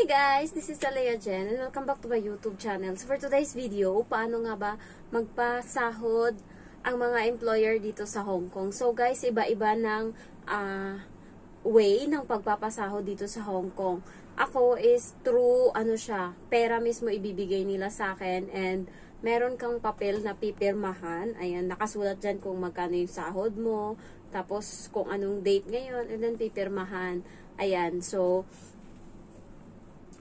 Hey guys, this is Alea Jen and welcome back to my YouTube channel. So for today's video, paano nga ba magpasahod ang mga employer dito sa Hong Kong? So guys, iba-iba ng way ng pagpapasahod dito sa Hong Kong. Ako is through pera mismo ibibigay nila sa akin, and meron kang papel na pipirmahan. Ayan, nakasulat dyan kung magkano yung sahod mo, tapos kung anong date ngayon, and then pipirmahan. Ayan, so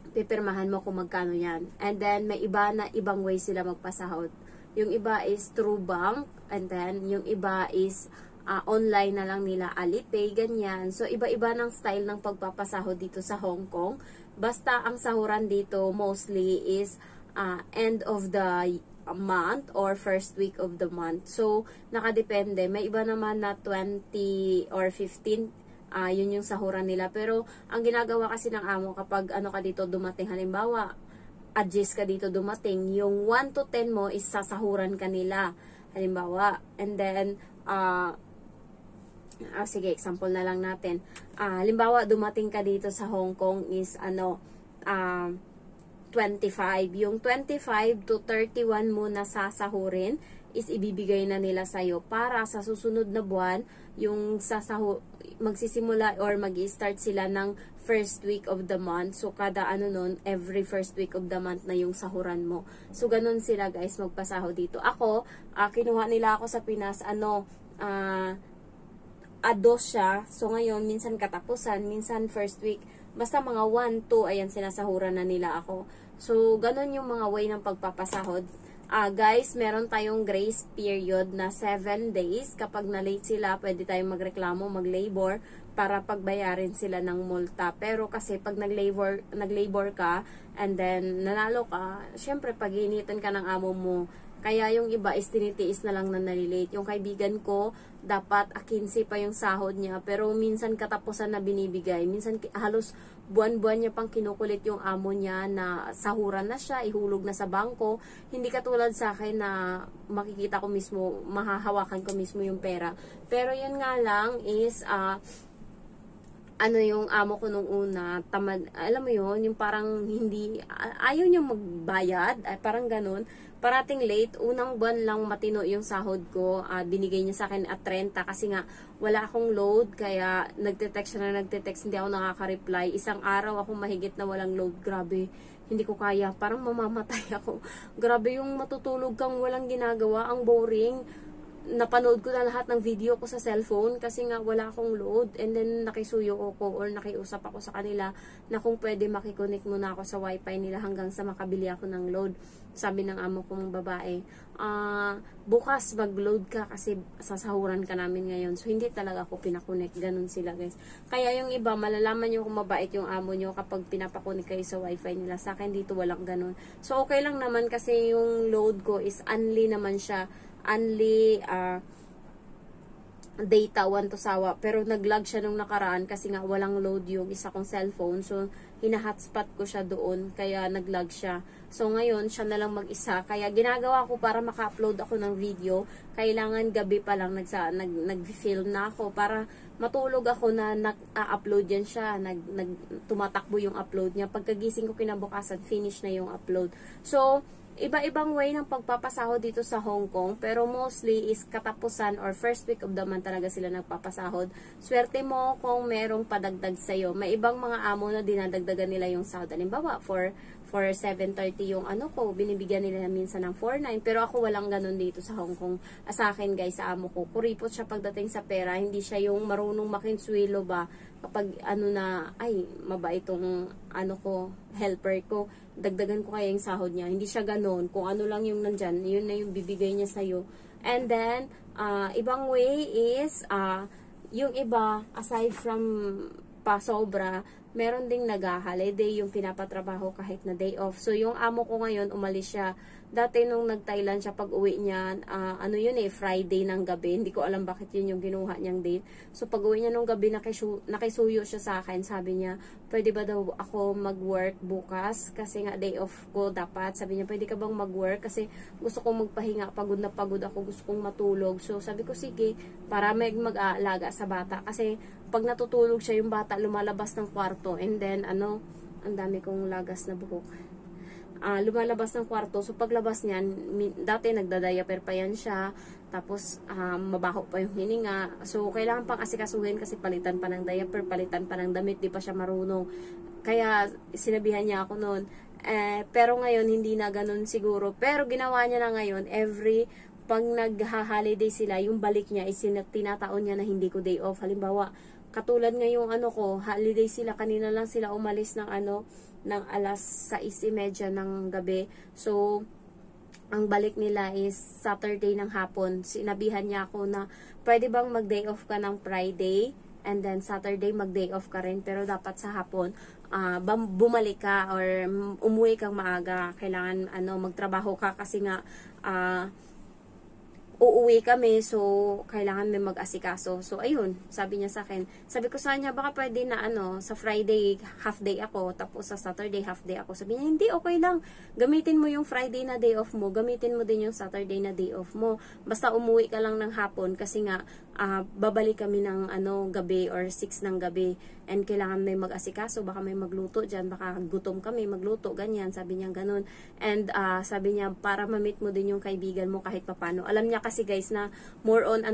pipirmahan mo kung magkano yan. And then, may ibang way sila magpasahod. Yung iba is through bank, and then, yung iba is online na lang nila, Alipay, ganyan. So, iba-iba ng style ng pagpapasahod dito sa Hong Kong. Basta, ang sahuran dito mostly is end of the month or first week of the month. So, nakadepende. May iba naman na 20 or 15, yun yung sahuran nila. Pero, ang ginagawa kasi ng amo kapag ka dito dumating, halimbawa, adjust ka dito dumating, yung 1 to 10 mo is sasahuran ka nila. Halimbawa, and then, sige, example na lang natin. Halimbawa, dumating ka dito sa Hong Kong is, 25. Yung 25 to 31 mo na sasahurin is ibibigay na nila sa'yo para sa susunod na buwan, yung magsisimula or mag-start sila ng first week of the month. So, kada nun, every first week of the month na yung sahuran mo. So, ganun sila guys, magpasahod dito. Ako, kinuha nila ako sa Pinas, ados siya. So, ngayon, minsan katapusan, minsan first week. Basta mga 1, 2, ayan, sinasahuran na nila ako. So, ganun yung mga way ng pagpapasahod. Guys, meron tayong grace period na 7 days. Kapag na-late sila, pwede tayong magreklamo, mag-labor, para pagbayarin sila ng multa. Pero kasi pag nag-labor ka, and then nanalo ka, syempre, pag-iinitan ka ng amo mo. Kaya yung iba is tinitiis na lang na nalilate. Yung kaibigan ko, dapat 15 pa yung sahod niya. Pero minsan katapusan na binibigay. Minsan halos buwan-buwan niya pang kinukulit yung amo niya na sahuran na siya, ihulog na sa bangko. Hindi katulad sa akin na makikita ko mismo, mahahawakan ko mismo yung pera. Pero yun nga lang is, yung amo ko nung una, tamad, alam mo yun, yung parang hindi, ayaw niya magbayad, parang ganun. Parating late, unang buwan lang matino yung sahod ko, binigay niya sa akin at 30 kasi nga wala akong load, kaya nagte-text siya na nagte-text, hindi ako nakaka-reply. Isang araw ako mahigit na walang load, grabe, hindi ko kaya, parang mamamatay ako. Grabe yung matutulog kang walang ginagawa, ang boring. Napanood ko na lahat ng video ko sa cellphone kasi nga wala akong load, and then nakisuyo ako or nakiusap ako sa kanila na kung pwede makikonek muna ako sa wifi nila hanggang sa makabili ako ng load. Sabi ng amo kong babae, bukas mag-load ka kasi sasahuran ka namin ngayon. So hindi talaga ako pinakonek, ganun sila guys. Kaya yung iba, malalaman nyo kung mabait yung amo nyo kapag pinapakonek kayo sa wifi nila. Sa akin dito walang ganun. So okay lang naman kasi yung load ko is unli naman siya, only data 1 to sawa, pero nag-lag siya nung nakaraan kasi nga walang load yung isa kong cellphone, so hina-hotspot ko siya doon kaya nag-lag siya. So ngayon siya na lang mag-isa, kaya ginagawa ko para maka-upload ako ng video, kailangan gabi pa lang nag-film na ako para matulog ako na nag-upload yan siya, tumatakbo yung upload niya. Pagkagising ko kinabukasan, finish na yung upload. So iba-ibang way ng pagpapasahod dito sa Hong Kong, pero mostly is katapusan or first week of the month talaga sila nagpapasahod. Swerte mo kung merong padagdag sa'yo. May ibang mga amo na dinadagdagan nila yung sahod. Halimbawa, for 7.30 yung ko, binibigyan nila minsan ng 4.9, pero ako walang ganun dito sa Hong Kong. Sa akin guys, sa amo ko, kuripot siya pagdating sa pera, hindi siya yung marunong makinswilo ba, kapag mabait itong helper ko, dagdagan ko kaya yung sahod niya. Hindi siya ganun. Kung ano lang yung nandyan, yun na yung bibigay niya sa'yo. And then, ibang way is, yung iba, aside from pasobra, meron ding nag-holiday, yung pinapatrabaho kahit na day off. So, yung amo ko ngayon, umalis siya. Dati nung nag-Thailand siya, pag uwi niya, Friday ng gabi. Hindi ko alam bakit yun yung ginuha niyang date. So, pag uwi niya nung gabi, nakisuyo siya sa akin. Sabi niya, pwede ba daw ako mag-work bukas? Kasi nga day off ko dapat. Sabi niya, pwede ka bang mag-work? Kasi gusto kong magpahinga. Pagod na pagod ako. Gusto kong matulog. So, sabi ko, sige, para mag-aalaga sa bata. Kasi, pag natutulog siya, yung bata lumalabas ng kwarto. And then, Ang dami kong lagas na buhok. Lumalabas ng kwarto. So, paglabas niyan, dati nagda-diaper pa yan siya. Tapos, mabaho pa yung hininga. So, kailangan pang asikasuhin kasi palitan pa ng diaper, palitan pa ng damit, di pa siya marunong. Kaya, sinabihan niya ako noon. Pero ngayon, hindi na ganun siguro. Pero, ginawa niya na ngayon, pag nag-holiday sila, yung balik niya, tinataon niya na hindi ko day off. Halimbawa, katulad ngayong holiday sila, kanina lang sila umalis ng ng alas 6:30 ng gabi. So, ang balik nila is Saturday ng hapon. Sinabihan niya ako na, pwede bang mag-day off ka ng Friday, and then Saturday mag-day off ka rin, pero dapat sa hapon, bumalik ka or umuwi kang maaga. Kailangan magtrabaho ka kasi nga, uuwi kami, so kailangan may mag-asikaso. So ayun, sabi niya sa akin. Sabi ko sa kanya, baka pwede na sa Friday half day ako, tapos sa Saturday half day ako. Sabi niya, hindi, okay lang. Gamitin mo yung Friday na day off mo, gamitin mo din yung Saturday na day off mo. Basta umuwi ka lang ng hapon kasi nga babalik kami ng gabi or 6 ng gabi, and kailangan may mag-asikaso, baka may magluto dyan, baka gutom kami, magluto, ganyan. Sabi niya ganun. And sabi niya, para ma-meet mo din yung kaibigan mo kahit papano. Alam niya kasi guys na more on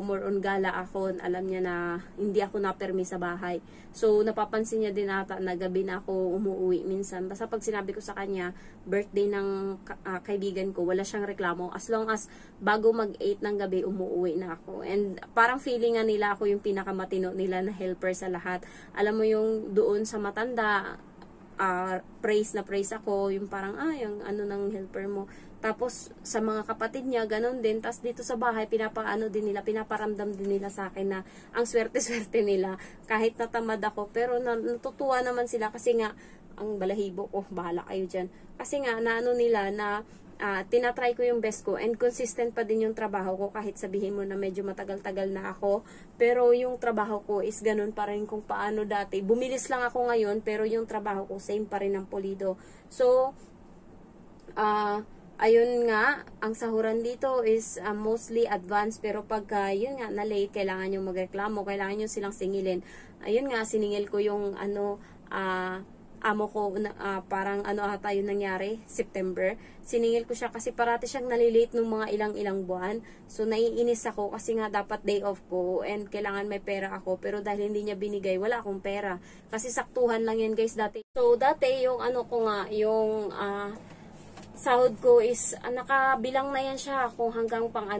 more on gala ako. Alam niya na hindi ako napermi sa bahay. So napapansin niya din ata na gabi na ako umuwi minsan. Basta pag sinabi ko sa kanya, birthday ng kaibigan ko, wala siyang reklamo. As long as bago mag-8 ng gabi, umuwi na ako. And parang feeling nga nila ako yung pinakamatino nila na helper sa lahat. Alam mo yung doon sa matanda, praise na praise ako, yung parang, yung ng helper mo. Tapos, sa mga kapatid niya, ganun din. Tapos, dito sa bahay, pinaparamdam din nila sa akin na ang swerte-swerte nila. Kahit natamad ako, pero natutuwa naman sila kasi nga, ang balahibo ko, bahala kayo dyan. Kasi nga, nila na, tinatry ko yung best ko, and consistent pa din yung trabaho ko kahit sabihin mo na medyo matagal-tagal na ako, pero yung trabaho ko is ganun pa rin kung paano dati. Bumilis lang ako ngayon, pero yung trabaho ko same pa rin ang pulido. So, ayun nga, ang sahuran dito is mostly advanced, pero pagka yun nga na late, kailangan yung magreklamo, kailangan yung silang singilin. Ayun nga, siningil ko yung amo ko, parang ata yun nangyari, September. Siningil ko siya kasi parati siyang nalilate nung mga ilang buwan. So, naiinis ako kasi nga dapat day off ko and kailangan may pera ako. Pero dahil hindi niya binigay, wala akong pera. Kasi saktuhan lang yan guys dati. So, dati yung yung sahod ko is nakabilang na yan siya kung hanggang pang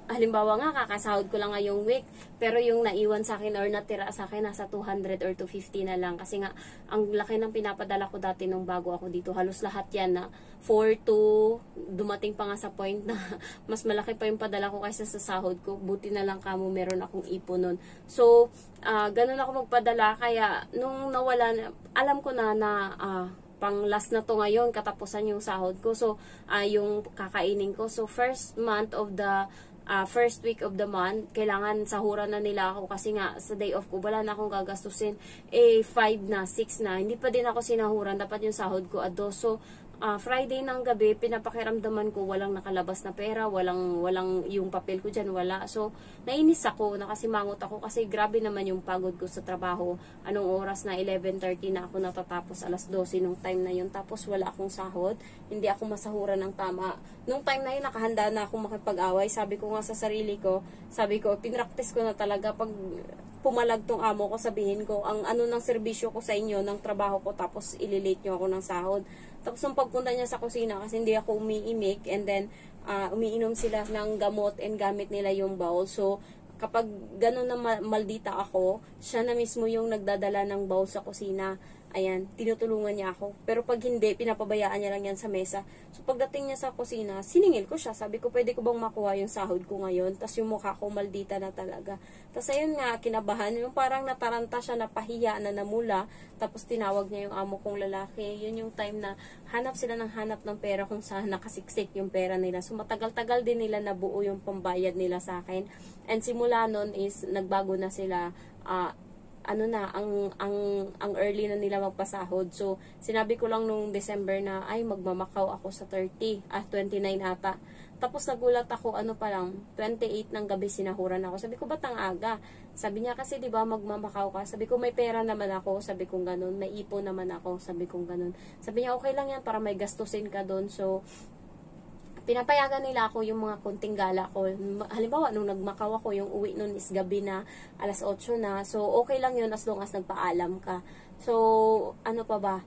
halimbawa nga kakasahod ko lang ngayong week, pero yung naiwan sa akin or natira sa akin nasa 200 or 250 na lang kasi nga ang laki ng pinapadala ko dati nung bago ako dito, halos lahat yan na 4 to dumating pa nga sa point na mas malaki pa yung padala ko kaysa sa sahod ko. Buti na lang kamo meron akong ipon nun. So ganun ako magpadala, kaya nung nawala na, alam ko na pang last na to ngayon, katapusan yung sahod ko. So, yung kakainin ko. So, first week of the month, kailangan sahuran na nila ako kasi nga sa day off ko, wala na akong gagastusin. 5 na, 6 na, hindi pa din ako sinahuran. Dapat yung sahod ko ado. So, Friday ng gabi, pinapakiramdaman ko walang nakalabas na pera, walang yung papel ko dyan, wala. So, nainis ako, nakasimangot ako kasi grabe naman yung pagod ko sa trabaho. Anong oras na 11:30 na ako natatapos, alas 12 nung time na yun. Tapos wala akong sahod, hindi ako masahuran ng tama. Nung time na yun, nakahanda na akong makipag-away. Sabi ko nga sa sarili ko, pinractice ko na talaga pag pumalag tong amo ko, sabihin ko, ang ng serbisyo ko sa inyo, ng trabaho ko, tapos ililate nyo ako ng sahod. Tapos nung pagpunta niya sa kusina, kasi hindi ako umiimik, and then umiinom sila ng gamot and gamit nila yung bowl. So, kapag gano'n na maldita ako, siya na mismo yung nagdadala ng bowl sa kusina. Ayan, tinutulungan niya ako. Pero pag hindi, pinapabayaan niya lang yan sa mesa. So, pagdating niya sa kusina, siningil ko siya. Sabi ko, pwede ko bang makuha yung sahod ko ngayon? Tapos yung mukha ko, maldita na talaga. Tapos ayun nga, kinabahan. Yung parang nataranta siya, napahiya na namula. Tapos tinawag niya yung amo kong lalaki. Yun yung time na hanap sila ng pera kung saan nakasiksik yung pera nila. So, matagal-tagal din nila nabuo yung pambayad nila sa akin. And simula nun is, nagbago na sila. ano na, ang early na nila magpasahod. So, sinabi ko lang nung December na, ay, magmamakaw ako sa 29 ata. Tapos nagulat ako, ano pa lang, 28 ng gabi sinahuran ako. Sabi ko, ba't ang aga? Sabi niya, kasi 'di ba magmamakaw ka? Sabi ko, may pera naman ako. Sabi ko ganun, may ipon naman ako. Sabi ko ganun. Sabi niya, okay lang yan para may gastusin ka doon. So, pinapayagan nila ako yung mga konting gala ko. Halimbawa, nung nagmakaw ako, yung uwi nun is gabi na, alas 8 na. So, okay lang yun as long as nagpaalam ka. So, ano pa ba?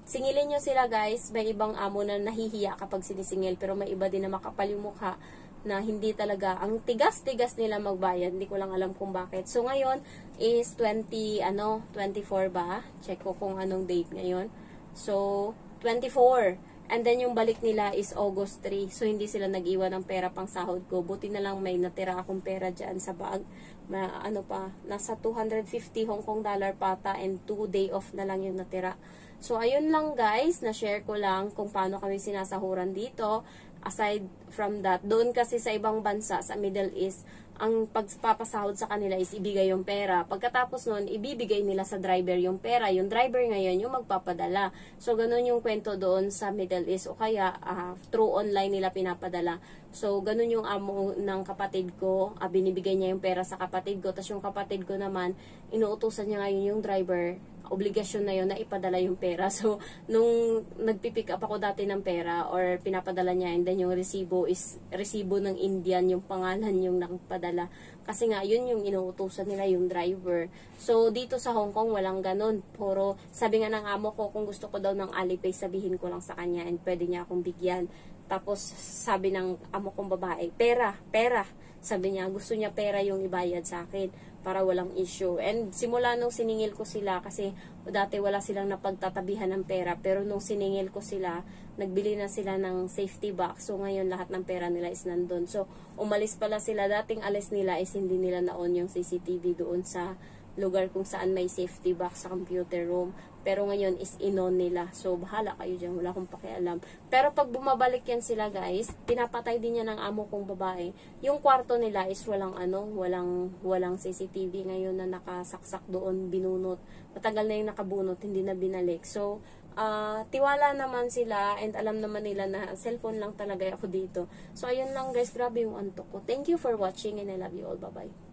Singilin nyo sila guys. May ibang amo na nahihiya kapag sinisingil. Pero may iba din na makapal yung mukha na hindi talaga, ang tigas-tigas nila magbayad. Hindi ko lang alam kung bakit. So, ngayon is 24 ba? Check ko kung anong date ngayon. So, 24. And then, yung balik nila is August 3. So, hindi sila nag-iwan ng pera pang sahod ko. Buti na lang may natira akong pera dyan sa bag. Nasa 250 Hong Kong dollar pata and 2 day off na lang yung natira. So, ayun lang guys. Na-share ko lang kung paano kami sinasahuran dito. Aside from that, doon kasi sa ibang bansa, sa Middle East, ang pagpapasahod sa kanila is ibigay yung pera. Pagkatapos nun, ibibigay nila sa driver yung pera. Yung driver ngayon, yung magpapadala. So, ganun yung kwento doon sa Middle East. O kaya, through online nila pinapadala. So, ganun yung amo ng kapatid ko. Binibigay niya yung pera sa kapatid ko. Tapos yung kapatid ko naman, inuutusan niya ngayon yung driver. Obligasyon na yun na ipadala yung pera. So, nung nagpipick up ako dati ng pera or pinapadala niya, and then yung resibo is resibo ng Indian, yung pangalan yung nagpadala. Kasi nga, yun yung inuutusan nila, yung driver. So, dito sa Hong Kong, walang ganun. Puro, sabi nga ng amo ko, kung gusto ko daw ng Alipay, sabihin ko lang sa kanya and pwede niya akong bigyan. Tapos, sabi ng amo kong babae, pera. Sabi niya, gusto niya pera yung ibayad sa akin para walang issue. And simula nung siningil ko sila, kasi dati wala silang napagtatabihan ng pera, pero nung siningil ko sila, nagbili na sila ng safety box. So ngayon lahat ng pera nila is nandun. So umalis pala sila, dating alis nila is hindi nila na-on yung CCTV doon sa lugar kung saan may safety box sa computer room. Pero ngayon is inon nila. So, bahala kayo dyan. Wala akong pakialam. Pero pag bumabalik yan sila guys, pinapatay din yan ng amo kong babae. Yung kwarto nila is walang CCTV ngayon na nakasaksak doon, binunot. Matagal na yung nakabunot, hindi na binalik. So, tiwala naman sila and alam naman nila na cellphone lang talaga ako dito. So, ayun lang guys. Grabe yung antok ko. Thank you for watching and I love you all. Bye-bye.